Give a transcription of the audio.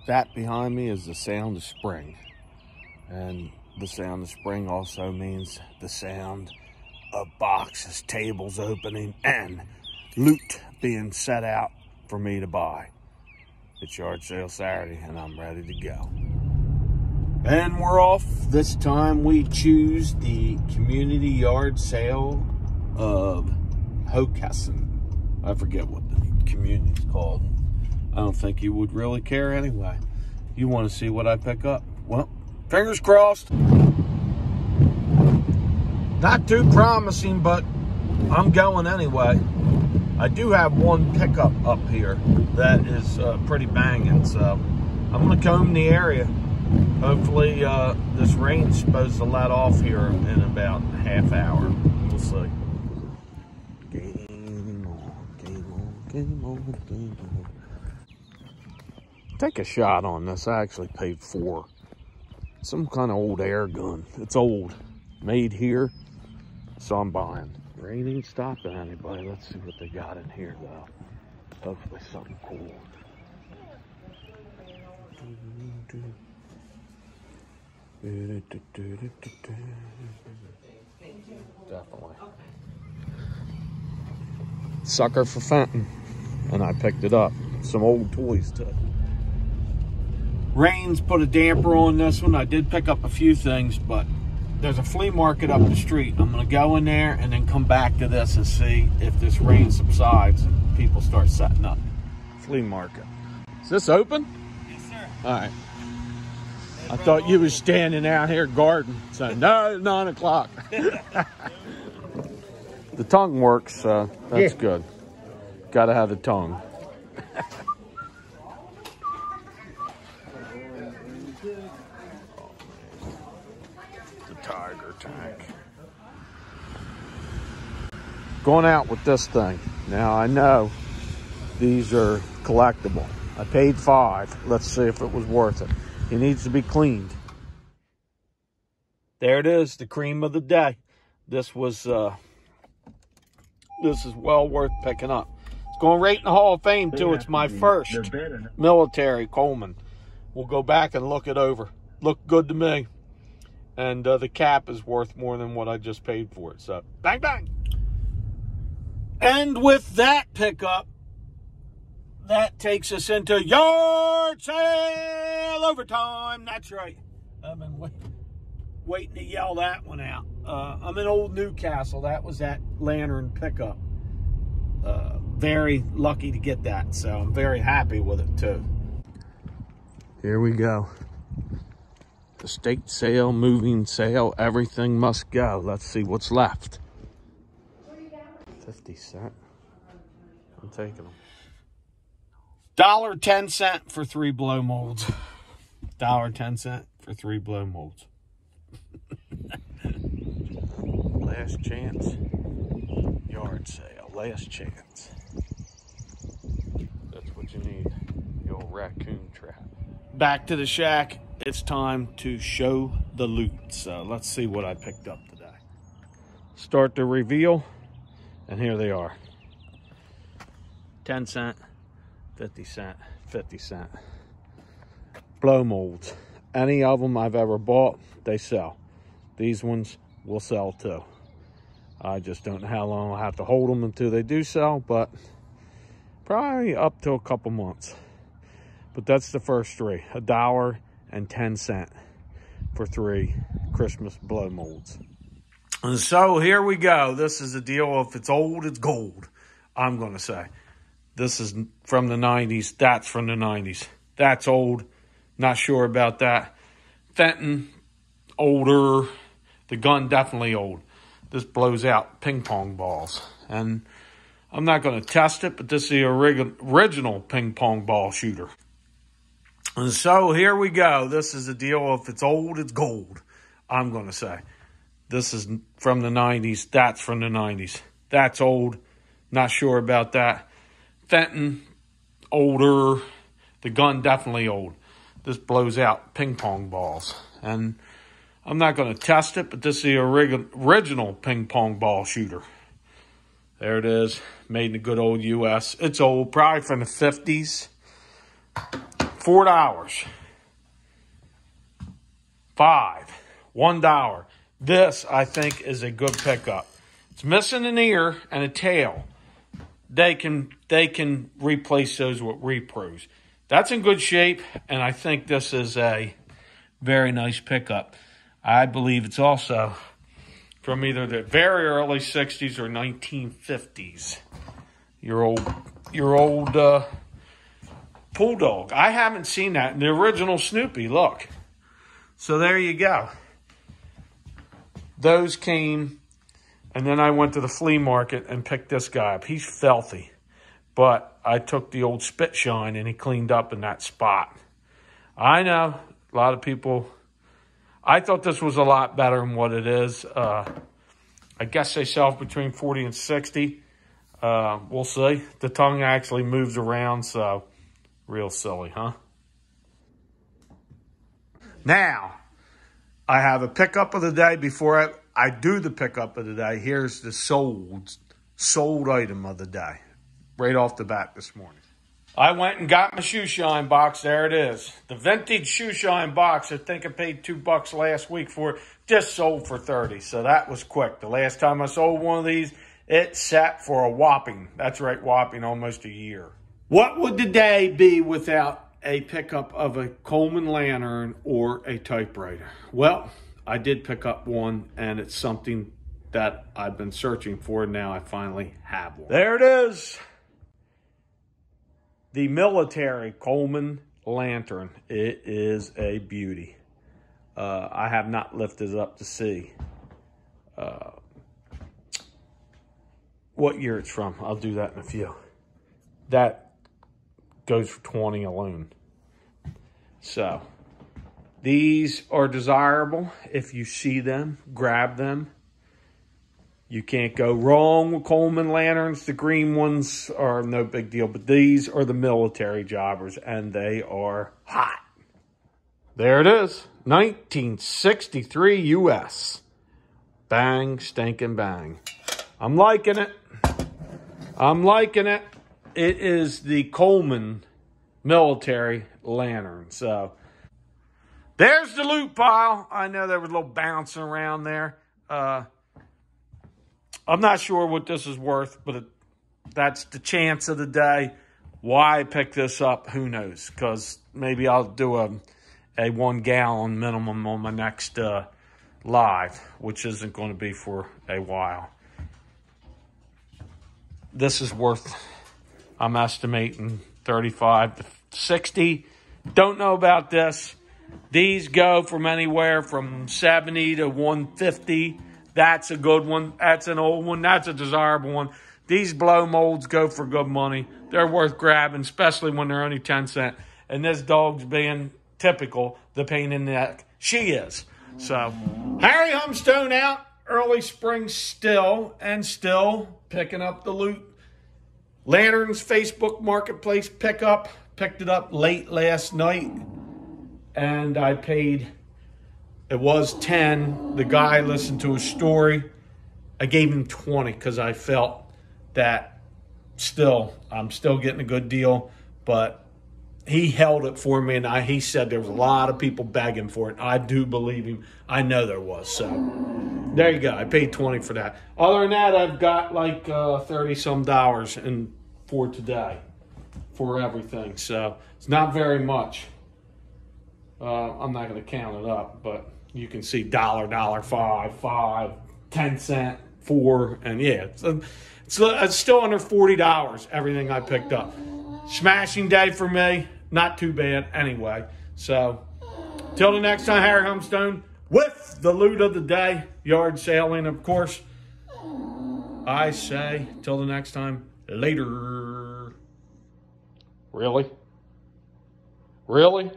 That behind me is the sound of spring. And the sound of spring also means the sound of boxes, tables opening, and loot being set out for me to buy. It's yard sale Saturday, and I'm ready to go. And we're off. This time we choose the community yard sale of Hokessen. I forget what the community's called. I don't think you would really care anyway. You want to see what I pick up? Well, fingers crossed. Not too promising, but I'm going anyway. I do have one pickup up here that is pretty banging, so I'm going to comb the area. Hopefully this rain's supposed to let off here in about a half hour. We'll see. Game on, game on, game on, game on. Take a shot on this. I actually paid $4. Some kind of old air gun. It's old. Made here. So I'm buying. Rain ain't stopping anybody. Let's see what they got in here though. Hopefully something cool. Definitely. Sucker for Fenton. And I picked it up. Some old toys too. Rain's put a damper on this one. I did pick up a few things, but there's a flea market up the street. I'm going to go in there and then come back to this and see if this rain subsides and people start setting up. Flea market. Is this open? Yes, sir. All right. I thought you was standing out here guarding. So no, 9 o'clock. The tongue works, so that's good. Got to have the tongue. Tiger tank. Going out with this thing. Now I know these are collectible. I paid $5. Let's see if it was worth it. It needs to be cleaned. There it is, the cream of the day. This is well worth picking up. It's going right in the Hall of Fame too. It's my first military Coleman. We'll go back and look it over. Looked good to me. And the cap is worth more than what I just paid for it. So, bang, bang. And with that pickup, that takes us into yard sale overtime. That's right. I've been waiting to yell that one out. I'm in Old Newcastle. That was that lantern pickup. Very lucky to get that. So, I'm very happy with it, too. Here we go. Estate sale, moving sale, everything must go. Let's see what's left. 50 cents. I'm taking them. $1.10 for 3 blow molds. $1.10 for 3 blow molds. Last chance. Yard sale. Last chance. That's what you need. The old raccoon trap. Back to the shack. It's time to show the loot. So let's see what I picked up today. Start the reveal, and here they are. 10 cent, 50 cent, 50 cent. Blow molds. Any of them I've ever bought, they sell. These ones will sell too. I just don't know how long I'll have to hold them until they do sell, but probably up to a couple months. But that's the first 3. $1.10 for 3 Christmas blow molds. And so here we go. This is a deal. If it's old, it's gold. I'm going to say. This is from the 90s. That's from the 90s. That's old. Not sure about that. Fenton, older. The gun, definitely old. This blows out ping pong balls. And I'm not going to test it, but this is the original ping pong ball shooter. And so here we go. This is a deal. If it's old, it's gold. I'm going to say. This is from the 90s. That's from the 90s. That's old. Not sure about that. Fenton, older. The gun, definitely old. This blows out ping pong balls. And I'm not going to test it, but this is the original ping pong ball shooter. There it is. Made in the good old U.S. It's old. Probably from the 50s. $4. $5. $1. This, I think, is a good pickup. It's missing an ear and a tail. They can replace those with repros. That's in good shape, and I think this is a very nice pickup. I believe it's also from either the very early 60s or 1950s. Your old Bulldog. I haven't seen that. The original Snoopy, look. So there you go. Those came, and then I went to the flea market and picked this guy up. He's filthy, but I took the old spit shine and he cleaned up in that spot. I know a lot of people, I thought this was a lot better than what it is. I guess they sell between 40 and 60. We'll see. The tongue actually moves around, so real silly, huh? Now, I have a pickup of the day. Before I do the pickup of the day, here's the sold item of the day. Right off the bat this morning. I went and got my shoe shine box. There it is. The vintage shoe shine box. I think I paid $2 last week for it. Just sold for $30. So that was quick. The last time I sold one of these, it sat for a whopping, that's right, whopping, almost a year. What would the day be without a pickup of a Coleman lantern or a typewriter? Well, I did pick up one, and it's something that I've been searching for. Now I finally have one. There it is. The military Coleman lantern. It is a beauty. I have not lifted it up to see what year it's from. I'll do that in a few. That goes for $20 alone. So, these are desirable. If you see them, grab them. You can't go wrong with Coleman lanterns. The green ones are no big deal, but these are the military jobbers, and they are hot. There it is, 1963 U.S. Bang, stinking bang. I'm liking it. I'm liking it. It is the Coleman military lantern. So, there's the loot pile. I know there was a little bouncing around there. I'm not sure what this is worth, but that's the chance of the day. Why I picked this up, who knows? Because maybe I'll do a 1 gallon minimum on my next live, which isn't going to be for a while. This is worth, I'm estimating, 35 to 60. Don't know about this. These go from anywhere from 70 to 150. That's a good one. That's an old one. That's a desirable one. These blow molds go for good money. They're worth grabbing, especially when they're only 10 cents. And this dog's being typical, the pain in the neck. She is. So, Harry Humstone out. Early spring still picking up the loot. Lanterns Facebook Marketplace pickup. Picked it up late last night. And I paid, it was 10. The guy listened to his story. I gave him 20 because I felt that I'm still getting a good deal. But he held it for me, and he said there was a lot of people begging for it. I do believe him. I know there was. So there you go. I paid 20 for that. Other than that, I've got like $30-some for today for everything. So it's not very much. I'm not going to count it up, but you can see $1, $5, 10 cent, 4, and yeah, it's still under $40. Everything I picked up. Smashing day for me. Not too bad anyway. So, till the next time, Harry Humstone with the loot of the day, yard sailing, of course. I say, till the next time, later. Really? Really?